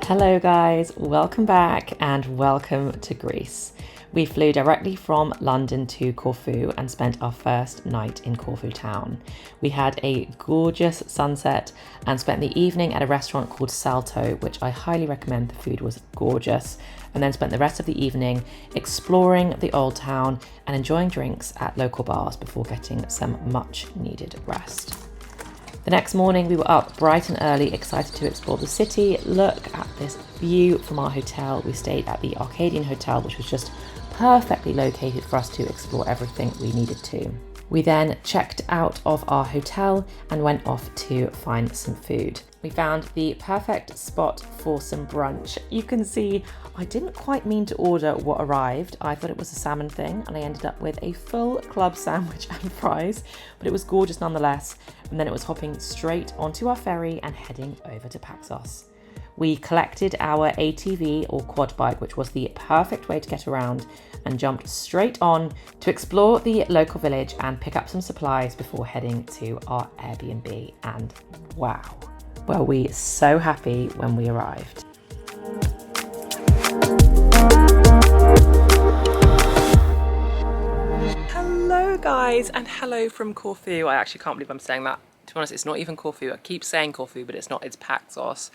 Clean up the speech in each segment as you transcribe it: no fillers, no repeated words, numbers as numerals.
Hello guys, welcome back and welcome to Greece. We flew directly from London to Corfu and spent our first night in Corfu town. We had a gorgeous sunset and spent the evening at a restaurant called Salto, which I highly recommend. The food was gorgeous. And then spent the rest of the evening exploring the old town and enjoying drinks at local bars before getting some much needed rest. The next morning we were up bright and early, excited to explore the city. Look at this view from our hotel. We stayed at the Arcadian Hotel, which was just perfectly located for us to explore everything we needed to. We then checked out of our hotel and went off to find some food. We found the perfect spot for some brunch. You can see I didn't quite mean to order what arrived. I thought it was a salmon thing and I ended up with a full club sandwich and fries, but it was gorgeous nonetheless. And then it was hopping straight onto our ferry and heading over to PAXOS. We collected our ATV or quad bike, which was the perfect way to get around, and jumped straight on to explore the local village and pick up some supplies before heading to our Airbnb. And wow, were we so happy when we arrived. Hello guys, and hello from Corfu. I actually can't believe I'm saying that. To be honest, it's not even Corfu. I keep saying Corfu, but it's not. It's PAXOS,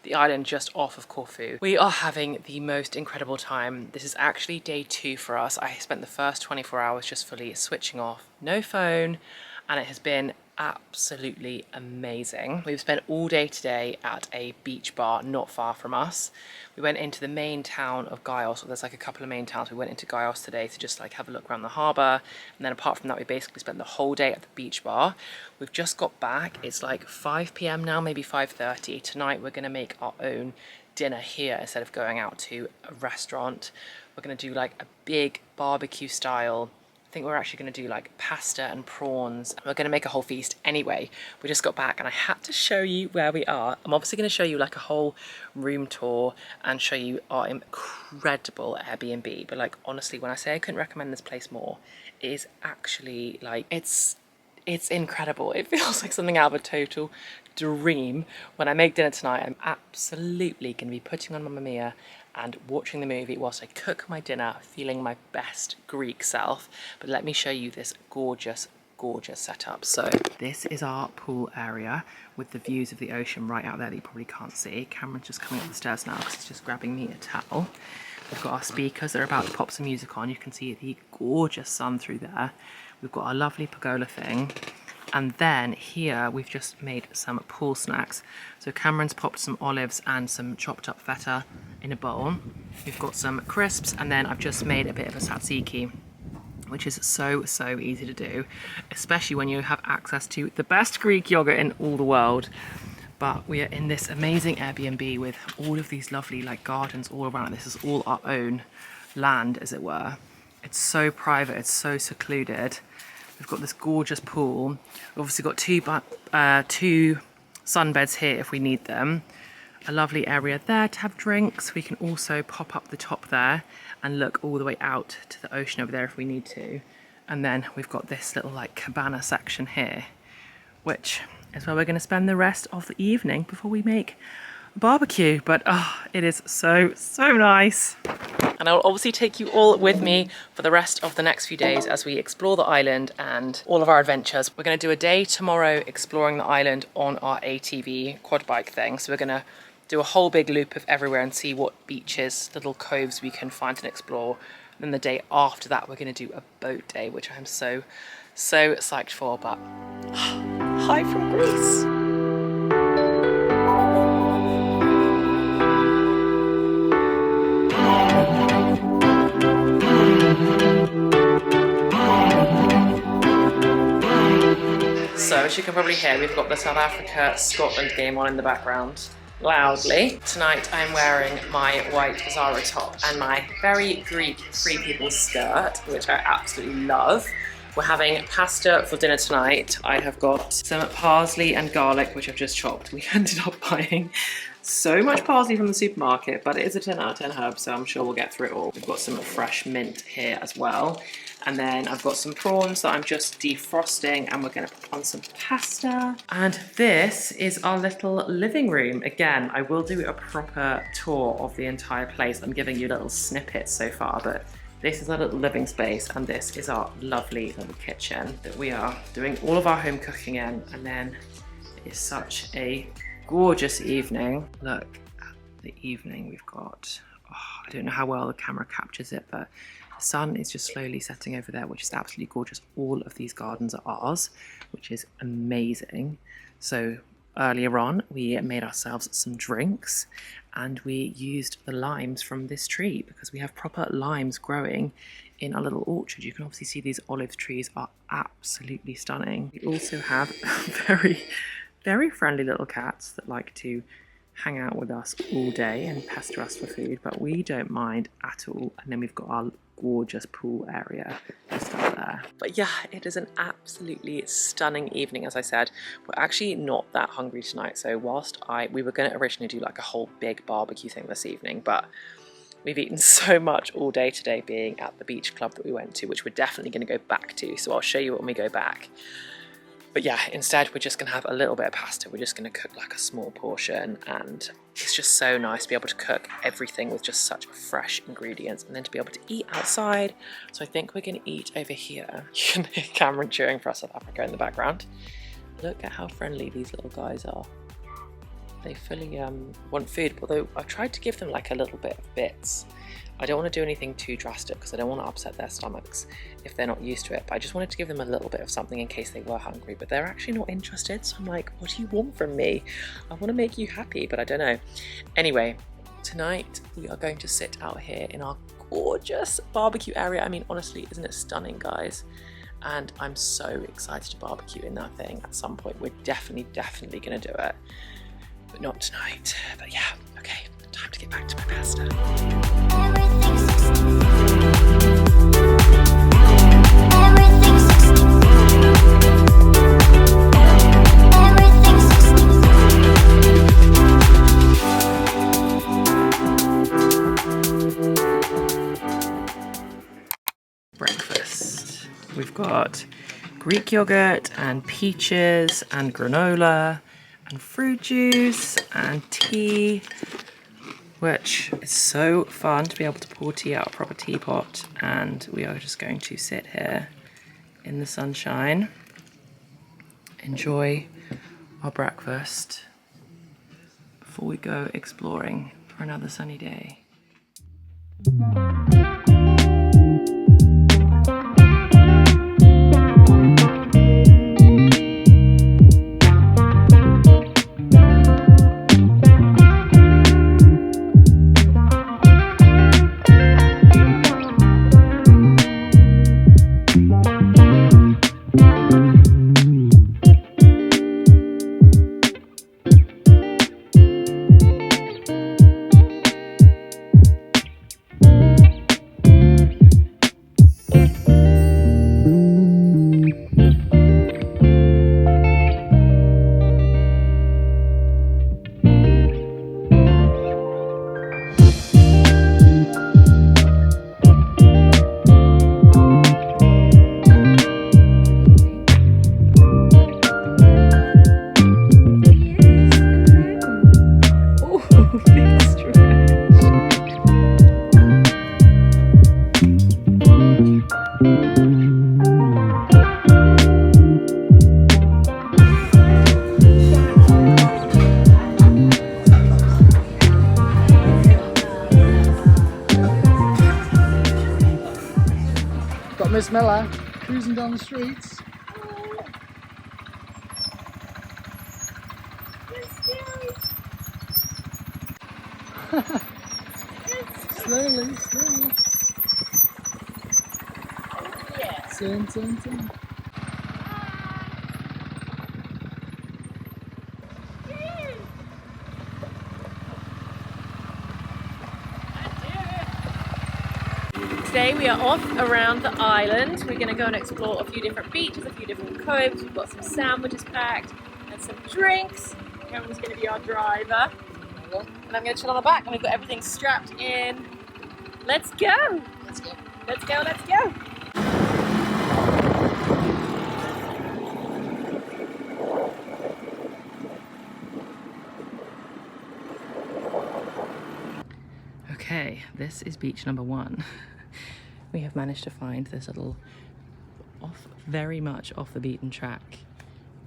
the island just off of Corfu. We are having the most incredible time. This is actually day 2 for us. I spent the first 24 hours just fully switching off, no phone, and it has been absolutely amazing. We've spent all day today at a beach bar not far from us. We went into the main town of Gios. Well, there's like a couple of main towns. We went into Gios today to just like have a look around the harbour, and then apart from that we basically spent the whole day at the beach bar. We've just got back. It's like 5 p.m. now, maybe 5:30. Tonight we're going to make our own dinner here instead of going out to a restaurant. We're going to do like a big barbecue style. I think we're actually going to do like pasta and prawns. We're going to make a whole feast anyway. We just got back and I had to show you where we are. I'm obviously going to show you like a whole room tour and show you our incredible Airbnb. But like honestly, when I say I couldn't recommend this place more, it is actually like it's incredible. It feels like something out of a total dream. When I make dinner tonight, I'm absolutely going to be putting on Mamma Mia and watching the movie whilst I cook my dinner, feeling my best Greek self. But let me show you this gorgeous, gorgeous setup. So this is our pool area with the views of the ocean right out there that you probably can't see. Cameron's just coming up the stairs now because he's just grabbing me a towel. We've got our speakers that are about to pop some music on. You can see the gorgeous sun through there. We've got our lovely pergola thing. And then here we've just made some pool snacks. So Cameron's popped some olives and some chopped up feta in a bowl. We've got some crisps, and then I've just made a bit of a tzatziki, which is so easy to do, especially when you have access to the best Greek yogurt in all the world. But we are in this amazing Airbnb with all of these lovely like gardens all around. This is all our own land, as it were. It's so private, it's so secluded. We've got this gorgeous pool. We've obviously got two sunbeds here if we need them. A lovely area there to have drinks. We can also pop up the top there and look all the way out to the ocean over there if we need to. And then we've got this little like cabana section here, which is where we're going to spend the rest of the evening before we make a barbecue. But it is so nice. And I'll obviously take you all with me for the rest of the next few days as we explore the island and all of our adventures. We're going to do a day tomorrow exploring the island on our ATV quad bike thing. So we're going to do a whole big loop of everywhere and see what beaches, little coves we can find and explore. And then the day after that, we're going to do a boat day, which I'm so psyched for. But hi from Greece. So as you can probably hear, we've got the South Africa-Scotland game on in the background loudly. Tonight I'm wearing my white Zara top and my very Greek Free People skirt, which I absolutely love. We're having pasta for dinner tonight. I have got some parsley and garlic, which I've just chopped. We ended up buying so much parsley from the supermarket, but it is a 10 out of 10 herb, so I'm sure we'll get through it all. We've got some fresh mint here as well. And then I've got some prawns that I'm just defrosting, and we're going to put on some pasta. And this is our little living room. Again, I will do a proper tour of the entire place. I'm giving you little snippets so far, but this is our little living space, and this is our lovely little kitchen that we are doing all of our home cooking in. And then it's such a gorgeous evening. Look at the evening we've got. Oh, I don't know how well the camera captures it, but the sun is just slowly setting over there, which is absolutely gorgeous. All of these gardens are ours, which is amazing. So earlier on, we made ourselves some drinks, and we used the limes from this tree because we have proper limes growing in our little orchard. You can obviously see these olive trees are absolutely stunning. We also have very, very friendly little cats that like to hang out with us all day and pester us for food, but we don't mind at all. And then we've got our gorgeous pool area just up there. But yeah, it is an absolutely stunning evening. As I said, we're actually not that hungry tonight, so whilst we were going to originally do like a whole big barbecue thing this evening, but we've eaten so much all day today being at the beach club that we went to, which we're definitely going to go back to, so I'll show you when we go back. But yeah, instead we're just going to have a little bit of pasta. We're just going to cook like a small portion, and it's just so nice to be able to cook everything with just such fresh ingredients, and then to be able to eat outside. So I think we're going to eat over here. You can hear Cameron cheering for us South Africa in the background. Look at how friendly these little guys are. They fully want food, although I've tried to give them like a little bit of bits. I don't want to do anything too drastic because I don't want to upset their stomachs if they're not used to it, but I just wanted to give them a little bit of something in case they were hungry, but they're actually not interested. So I'm like, what do you want from me? I want to make you happy, but I don't know. Anyway, tonight we are going to sit out here in our gorgeous barbecue area. I mean, honestly, isn't it stunning, guys? And I'm so excited to barbecue in that thing at some point. We're definitely going to do it, but not tonight. But yeah, okay, time to get back to my pasta. Breakfast. We've got Greek yogurt and peaches and granola and fruit juice and tea, which is so fun to be able to pour tea out of a proper teapot. And we are just going to sit here in the sunshine, enjoy our breakfast before we go exploring for another sunny day. Miss Miller cruising down the streets. Slowly, slowly. Yeah. Turn. Today we are off around the island. We're going to go and explore a few different beaches, a few different coves. We've got some sandwiches packed and some drinks. Cameron's going to be our driver. And I'm going to chill on the back, and we've got everything strapped in. Let's go! Let's go! Okay, this is beach number 1. We have managed to find this little very much off the beaten track,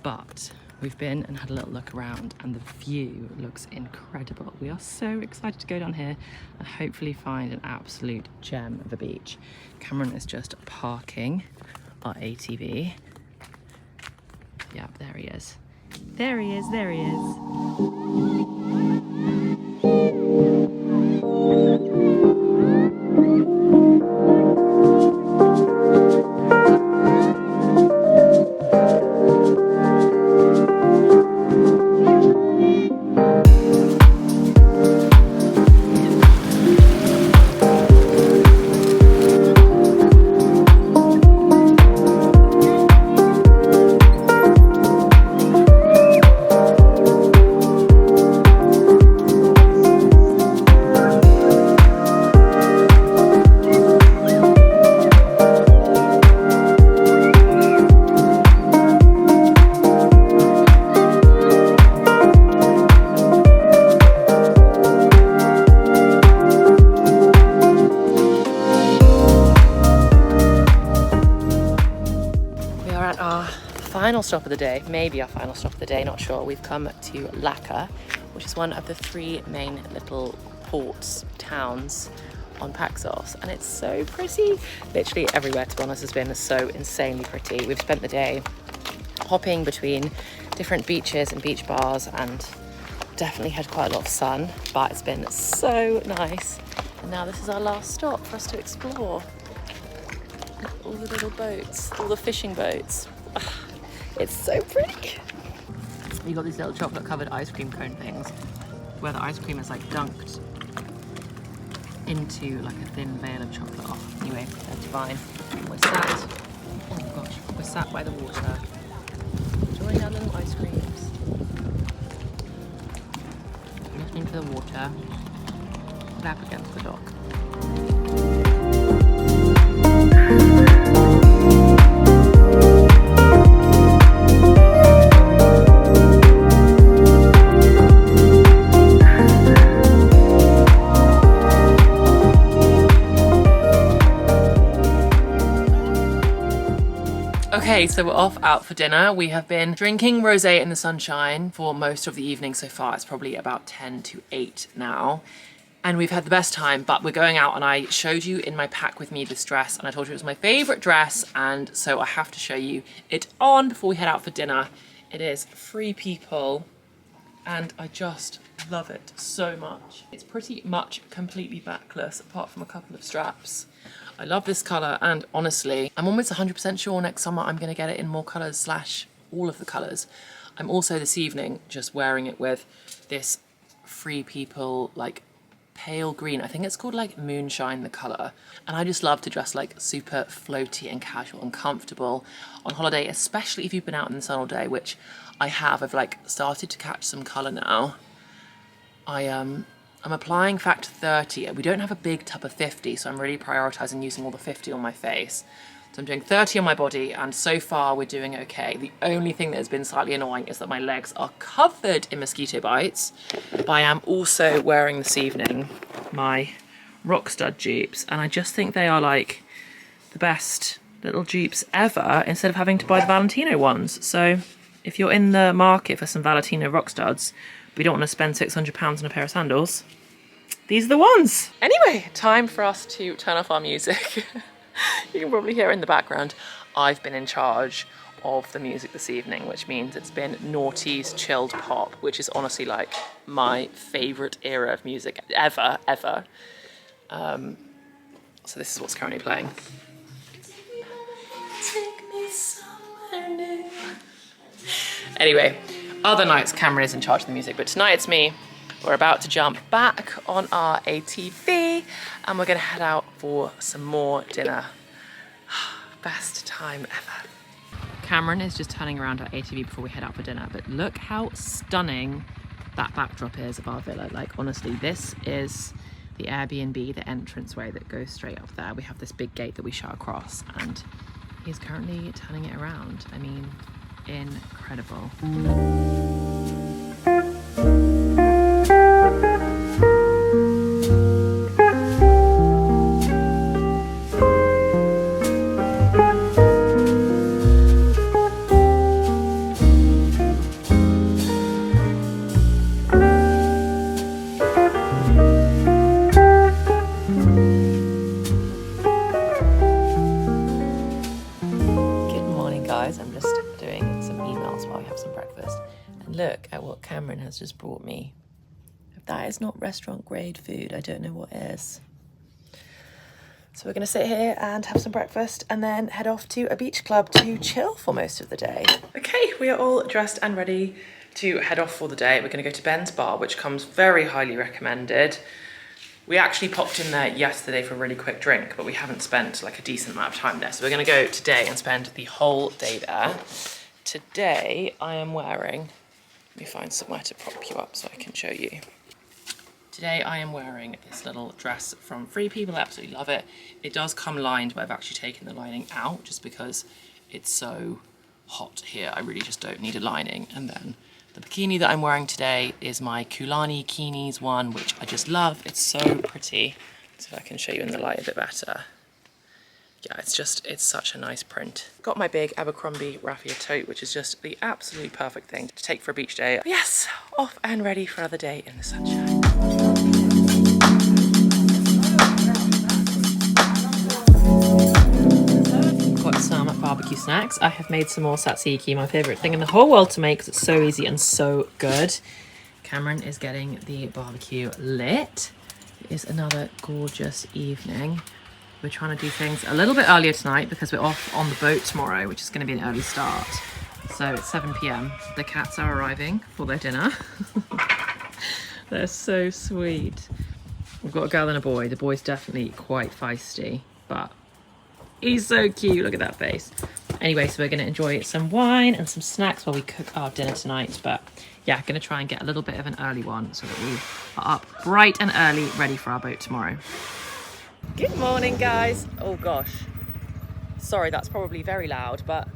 but we've been and had a little look around and the view looks incredible. We are so excited to go down here and hopefully find an absolute gem of a beach. Cameron is just parking our ATV. Yep, there he is. There he is, there he is. Final stop of the day, maybe our final stop of the day, not sure. We've come to Laka, which is one of the 3 main little ports, towns on PAXOS, and it's so pretty. Literally everywhere, to be honest, has been so insanely pretty. We've spent the day hopping between different beaches and beach bars and definitely had quite a lot of sun, but it's been so nice. And now this is our last stop for us to explore. All the little boats, all the fishing boats. It's so pretty. You got these little chocolate covered ice cream cone things where the ice cream is like dunked into like a thin veil of chocolate. Oh, anyway, they're divine. We're sat, oh gosh, we're sat by the water, enjoying our little ice creams, listening to the water, lap against the dock. Okay, so we're off out for dinner. We have been drinking rosé in the sunshine for most of the evening so far. It's probably about 10 to 8 now. And we've had the best time, but we're going out and I showed you in my pack with me this dress and I told you it was my favorite dress, and so I have to show you it on before we head out for dinner. It is Free People and I just love it so much. It's pretty much completely backless apart from a couple of straps. I love this colour, and honestly, I'm almost 100% sure next summer I'm going to get it in more colours / all of the colours. I'm also this evening just wearing it with this Free People like pale green. I think it's called like Moonshine, the colour. And I just love to dress like super floaty and casual and comfortable on holiday, especially if you've been out in the sun all day, which I have. I've like started to catch some colour now. I'm applying factor 30. We don't have a big tub of 50, so I'm really prioritising using all the 50 on my face. So I'm doing 30 on my body, and so far we're doing okay. The only thing that has been slightly annoying is that my legs are covered in mosquito bites. But I am also wearing this evening my Rockstud dupes, and I just think they are like the best little dupes ever instead of having to buy the Valentino ones. So if you're in the market for some Valentino Rockstuds, but you don't want to spend £600 on a pair of sandals, these are the ones. Anyway, time for us to turn off our music. You can probably hear in the background. I've been in charge of the music this evening, which means it's been Naughty's chilled pop, which is honestly like my favourite era of music ever. So this is what's currently playing. Take me somewhere new. Anyway, other nights Cameron is in charge of the music, but tonight it's me. We're about to jump back on our ATV and we're gonna head out for some more dinner. Best time ever. Cameron is just turning around our ATV before we head out for dinner, but look how stunning that backdrop is of our villa. Like honestly, this is the Airbnb, the entranceway that goes straight up there. We have this big gate that we shut across and he's currently turning it around. I mean, incredible. house while we have some breakfast. And look at what Cameron has just brought me. If that is not restaurant grade food, I don't know what is. So we're gonna sit here and have some breakfast and then head off to a beach club to chill for most of the day. Okay, we are all dressed and ready to head off for the day. We're gonna go to Ben's Bar, which comes very highly recommended. We actually popped in there yesterday for a really quick drink, but we haven't spent like a decent amount of time there. So we're gonna go today and spend the whole day there. Today I am wearing, let me find somewhere to prop you up so I can show you. Today I am wearing this little dress from Free People. I absolutely love it. It does come lined, but I've actually taken the lining out just because it's so hot here. I really just don't need a lining. And then the bikini that I'm wearing today is my Kulani Kinis one, which I just love. It's so pretty. So if I can show you in the light a bit better. Yeah, it's such a nice print. Got my big Abercrombie raffia tote, which is just the absolute perfect thing to take for a beach day. But yes, off and ready for another day in the sunshine. Got some barbecue snacks. I have made some more tzatziki, my favourite thing in the whole world to make because it's so easy and so good. Cameron is getting the barbecue lit. It is another gorgeous evening. We're trying to do things a little bit earlier tonight because we're off on the boat tomorrow, which is going to be an early start. So it's 7 p.m. The cats are arriving for their dinner. They're so sweet. We've got a girl and a boy. The boy's definitely quite feisty, but he's so cute. Look at that face. Anyway, so we're going to enjoy some wine and some snacks while we cook our dinner tonight. But yeah, going to try and get a little bit of an early one so that we are up bright and early, ready for our boat tomorrow. Good morning, guys. Oh gosh, sorry, that's probably very loud, but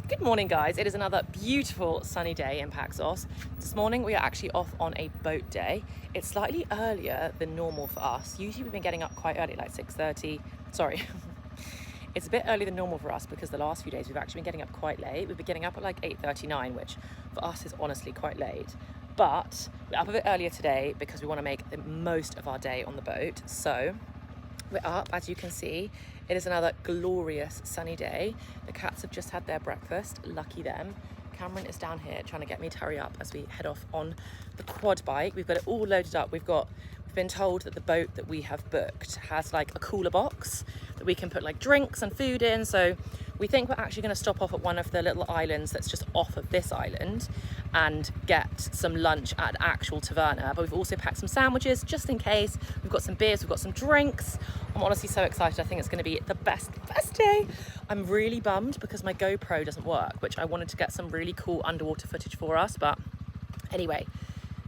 good morning, guys. It is another beautiful sunny day in PAXOS. This morning we are actually off on a boat day. It's slightly earlier than normal for us. Usually we've been getting up quite early, like 6:30. Sorry, it's a bit earlier than normal for us because the last few days we've actually been getting up quite late. We've been getting up at like 8:39, which for us is honestly quite late. But we're up a bit earlier today because we want to make the most of our day on the boat. So we're up, as you can see. It is another glorious sunny day. The cats have just had their breakfast, lucky them. Cameron is down here trying to get me to hurry up as we head off on the quad bike. We've got it all loaded up. We've been told that the boat that we have booked has like a cooler box that we can put like drinks and food in. So we think we're actually going to stop off at one of the little islands that's just off of this island and get some lunch at an actual taverna. But we've also packed some sandwiches just in case. We've got some beers, we've got some drinks. I'm honestly so excited. I think it's going to be the best day. I'm really bummed because my GoPro doesn't work, which I wanted to get some really cool underwater footage for us. But anyway,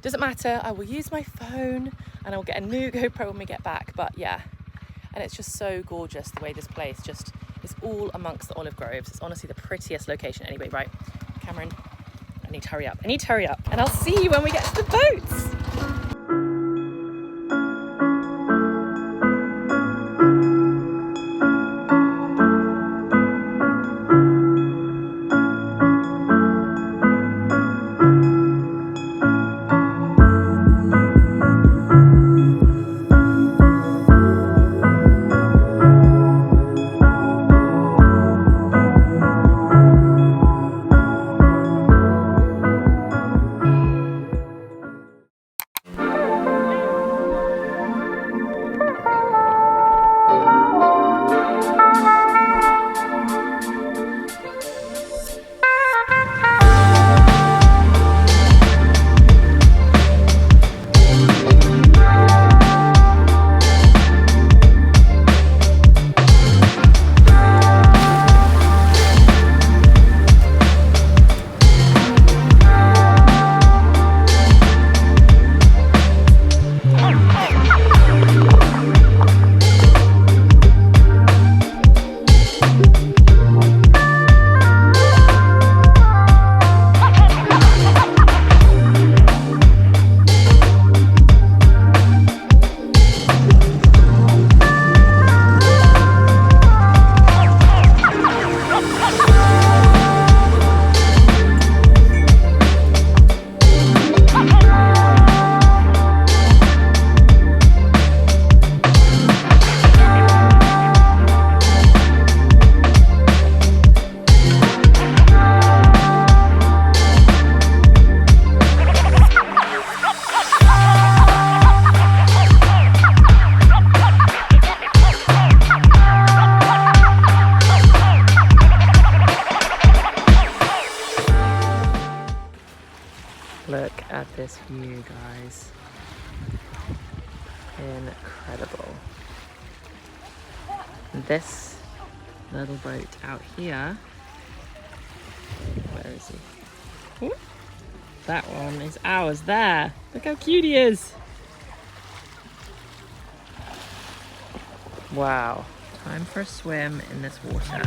doesn't matter. I will use my phone and I'll get a new GoPro when we get back. But yeah, and it's just so gorgeous the way this place just is all amongst the olive groves. It's honestly the prettiest location. Anyway, right, Cameron, I need to hurry up. And I'll see you when we get to the boats. Look at this view, guys. Incredible. And this little boat out here, where is he? Ooh, that one is ours there. Look how cute he is. Wow, time for a swim in this water.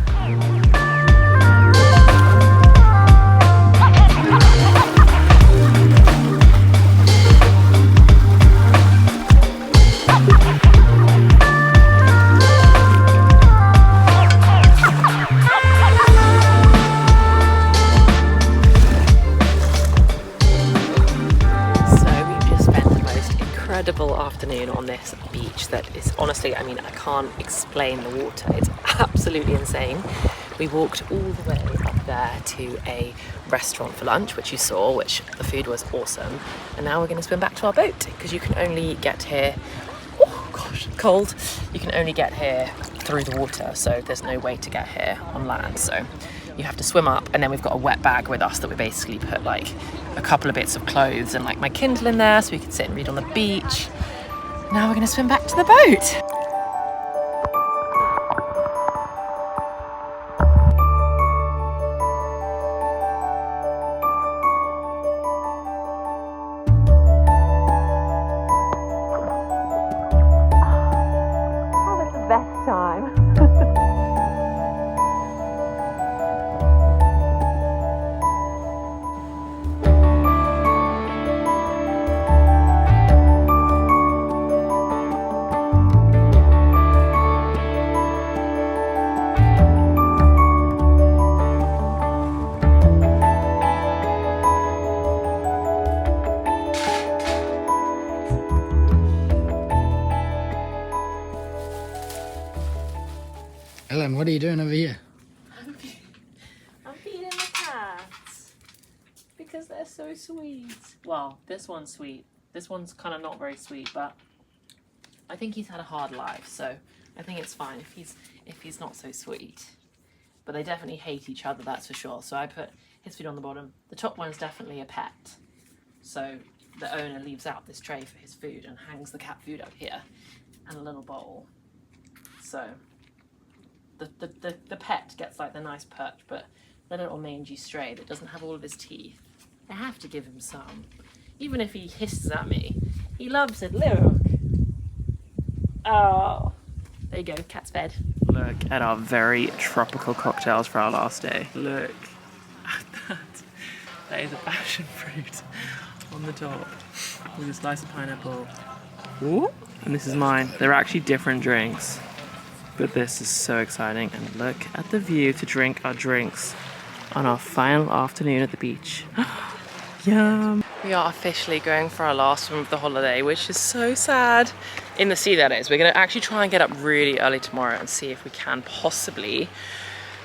Incredible afternoon on this beach that is honestly, I mean, I can't explain the water. It's absolutely insane. We walked all the way up there to a restaurant for lunch, which you saw, which the food was awesome. And now we're going to swim back to our boat because you can only get here, oh gosh, cold. You can only get here through the water, so there's no way to get here on land. So you have to swim up, and then we've got a wet bag with us that we basically put like a couple of bits of clothes and like my Kindle in there so we can sit and read on the beach. Now we're going to swim back to the boat. That was the best time. Ellen, what are you doing over here? I'm feeding the cats because they're so sweet. Well, this one's sweet. This one's kind of not very sweet, but I think he's had a hard life, so I think it's fine if he's not so sweet. But they definitely hate each other, that's for sure. So I put his food on the bottom. The top one's definitely a pet, so the owner leaves out this tray for his food and hangs the cat food up here and a little bowl. So the pet gets like the nice perch, but the little mangy stray that doesn't have all of his teeth, I have to give him some. Even if he hisses at me, he loves it. Look. Oh, there you go, cat's fed. Look at our very tropical cocktails for our last day. Look at that. That is a passion fruit on the top with a slice of pineapple. Ooh. And this is mine. They're actually different drinks. But this is so exciting, and look at the view to drink our drinks on our final afternoon at the beach. Yum! We are officially going for our last swim of the holiday, which is so sad. In the sea, that is. We're going to actually try and get up really early tomorrow and see if we can possibly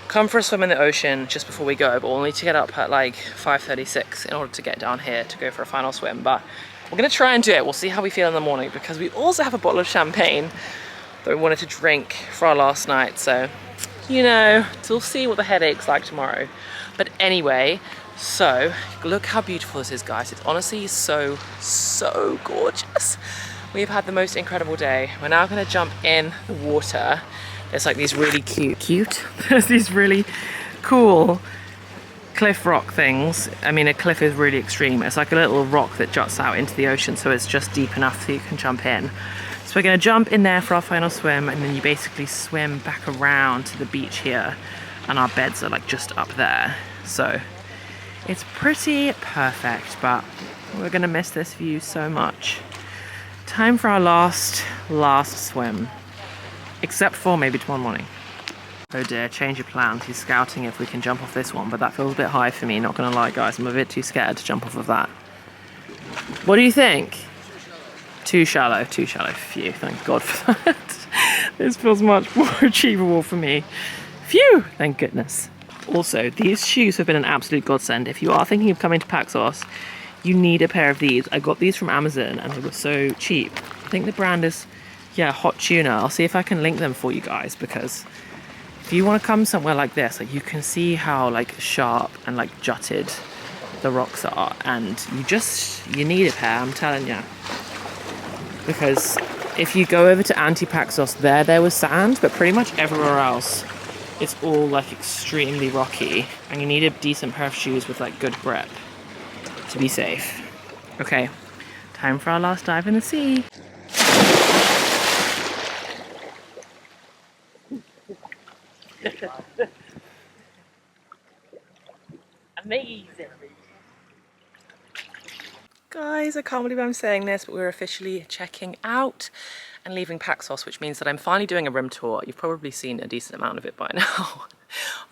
come for a swim in the ocean just before we go, but we'll need to get up at like 5:36 in order to get down here to go for a final swim. But we're going to try and do it. We'll see how we feel in the morning, because we also have a bottle of champagne that we wanted to drink for our last night, so you know, we'll see what the headache's like tomorrow. But anyway, so look how beautiful this is, guys. It's honestly so gorgeous. We've had the most incredible day. We're now going to jump in the water. There's like these really cute there's these really cool cliff rock things. I mean, a cliff is really extreme. It's like a little rock that juts out into the ocean, so it's just deep enough so you can jump in. So we're going to jump in there for our final swim, and then you basically swim back around to the beach here, and our beds are like just up there. So it's pretty perfect, but we're going to miss this view so much. Time for our last swim, except for maybe tomorrow morning. Oh dear, change of plans. He's scouting if we can jump off this one, but that feels a bit high for me, not going to lie, guys. I'm a bit too scared to jump off of that. What do you think? Too shallow. Phew, thank God for that. This feels much more achievable for me. Phew, thank goodness. Also, these shoes have been an absolute godsend. If you are thinking of coming to PAXOS, you need a pair of these. I got these from Amazon and they were so cheap. I think the brand is, yeah, Hot Tuna. I'll see if I can link them for you guys, because if you want to come somewhere like this, like, you can see how like sharp and like jutted the rocks are, and you need a pair, I'm telling you. Because if you go over to Anti-Paxos, there was sand, but pretty much everywhere else it's all like extremely rocky, and you need a decent pair of shoes with like good grip to be safe. Okay, time for our last dive in the sea. Amazing. Guys, I can't believe I'm saying this, but we're officially checking out and leaving Paxos, which means that I'm finally doing a room tour. You've probably seen a decent amount of it by now.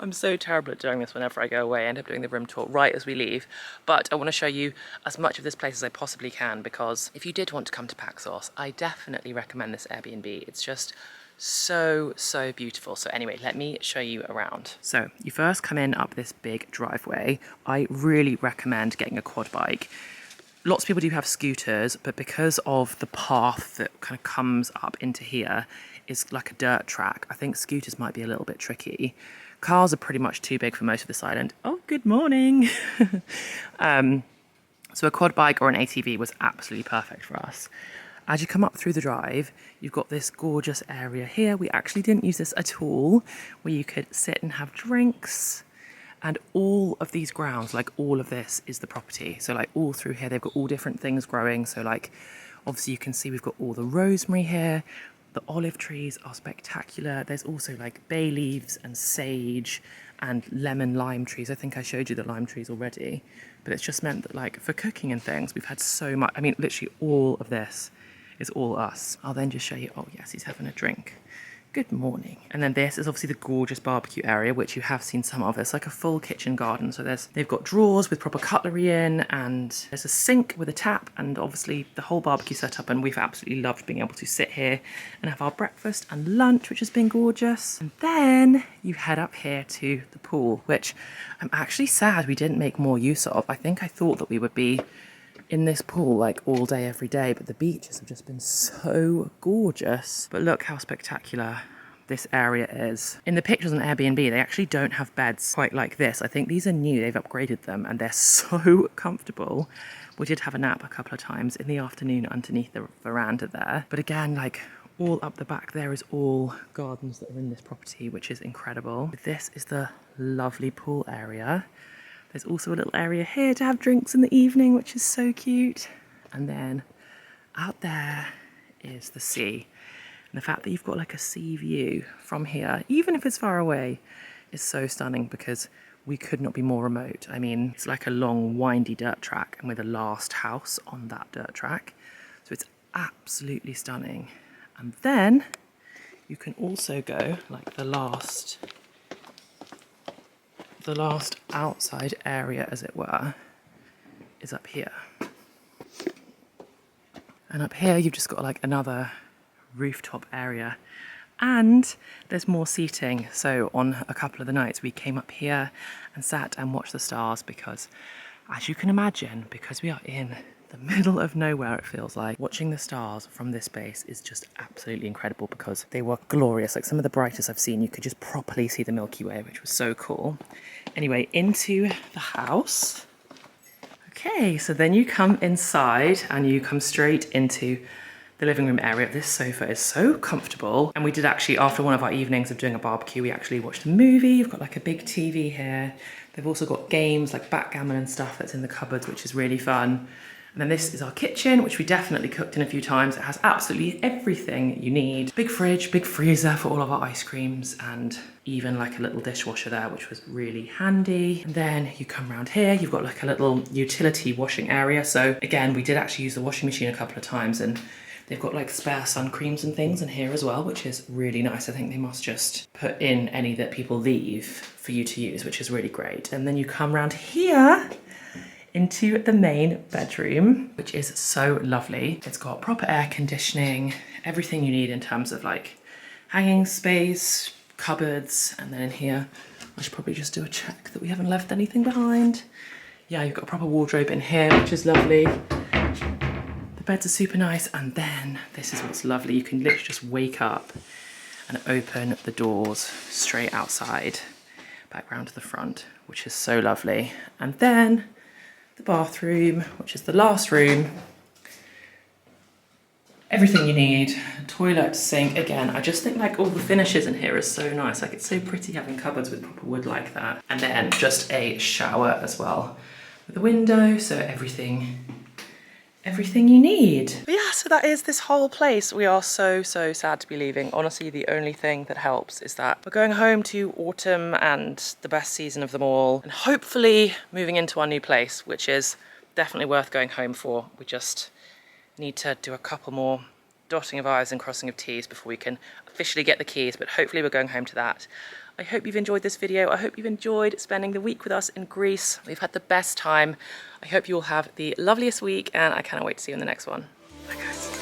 I'm so terrible at doing this whenever I go away. I end up doing the room tour right as we leave. But I want to show you as much of this place as I possibly can, because if you did want to come to Paxos, I definitely recommend this Airbnb. It's just so beautiful. So anyway, let me show you around. So you first come in up this big driveway. I really recommend getting a quad bike. Lots of people do have scooters, but because of the path that kind of comes up into here is like a dirt track, I think scooters might be a little bit tricky. Cars are pretty much too big for most of this island. Oh, good morning. So a quad bike or an ATV was absolutely perfect for us. As you come up through the drive, you've got this gorgeous area here. We actually didn't use this at all, where you could sit and have drinks. And all of these grounds, like all of this is the property. So like all through here, they've got all different things growing. So like, obviously you can see we've got all the rosemary here. The olive trees are spectacular. There's also like bay leaves and sage and lemon lime trees. I think I showed you the lime trees already, but it's just meant that like for cooking and things, we've had so much. I mean, literally all of this is all us. I'll then just show you, oh yes, he's having a drink. Good morning. And then this is obviously the gorgeous barbecue area, which you have seen some of. It's like a full kitchen garden. So they've got drawers with proper cutlery in, and there's a sink with a tap, and obviously the whole barbecue setup. And we've absolutely loved being able to sit here and have our breakfast and lunch, which has been gorgeous. And then you head up here to the pool, which I'm actually sad we didn't make more use of. I thought that we would be in this pool like all day every day, but the beaches have just been so gorgeous. But look how spectacular this area is. In the pictures on Airbnb, they actually don't have beds quite like this. I think these are new, they've upgraded them, and they're so comfortable. We did have a nap a couple of times in the afternoon underneath the veranda there, but again, like all up the back there is all gardens that are in this property, which is incredible. This is the lovely pool area. There's also a little area here to have drinks in the evening, which is so cute. And then out there is the sea. And the fact that you've got like a sea view from here, even if it's far away, is so stunning, because we could not be more remote. I mean, it's like a long, windy dirt track, and we're the last house on that dirt track. So it's absolutely stunning. And then you can also go like the last outside area, as it were, is up here. And up here you've just got like another rooftop area, and there's more seating. So on a couple of the nights we came up here and sat and watched the stars, because as you can imagine, because we are in the middle of nowhere, it feels like, watching the stars from this base is just absolutely incredible, because they were glorious. Like some of the brightest I've seen, you could just properly see the Milky Way, which was so cool. Anyway, into the house. Okay, so then you come inside and you come straight into the living room area. This sofa is so comfortable. And we did actually, after one of our evenings of doing a barbecue, we actually watched a movie. You've got like a big TV here. They've also got games like backgammon and stuff that's in the cupboards, which is really fun. And then this is our kitchen, which we definitely cooked in a few times. It has absolutely everything you need. Big fridge, big freezer for all of our ice creams, and even like a little dishwasher there, which was really handy. And then you come around here, you've got like a little utility washing area. So again, we did actually use the washing machine a couple of times, and they've got like spare sun creams and things in here as well, which is really nice. I think they must just put in any that people leave for you to use, which is really great. And then you come around here into the main bedroom, which is so lovely. It's got proper air conditioning, everything you need in terms of like hanging space, cupboards, and then in here, I should probably just do a check that we haven't left anything behind. Yeah, you've got a proper wardrobe in here, which is lovely. The beds are super nice, and then this is what's lovely. You can literally just wake up and open the doors straight outside, back round to the front, which is so lovely. And then the bathroom, which is the last room. Everything you need, toilet, sink. Again, I just think like all the finishes in here is so nice. Like it's so pretty having cupboards with proper wood like that. And then just a shower as well with a window, so everything you need. But yeah, so that is this whole place. We are so sad to be leaving. Honestly, the only thing that helps is that we're going home to autumn and the best season of them all, and hopefully moving into our new place, which is definitely worth going home for. We just need to do a couple more dotting of I's and crossing of T's before we can officially get the keys, but hopefully we're going home to that. I hope you've enjoyed this video. I hope you've enjoyed spending the week with us in Greece. We've had the best time. I hope you all have the loveliest week, and I cannot wait to see you in the next one. Bye guys.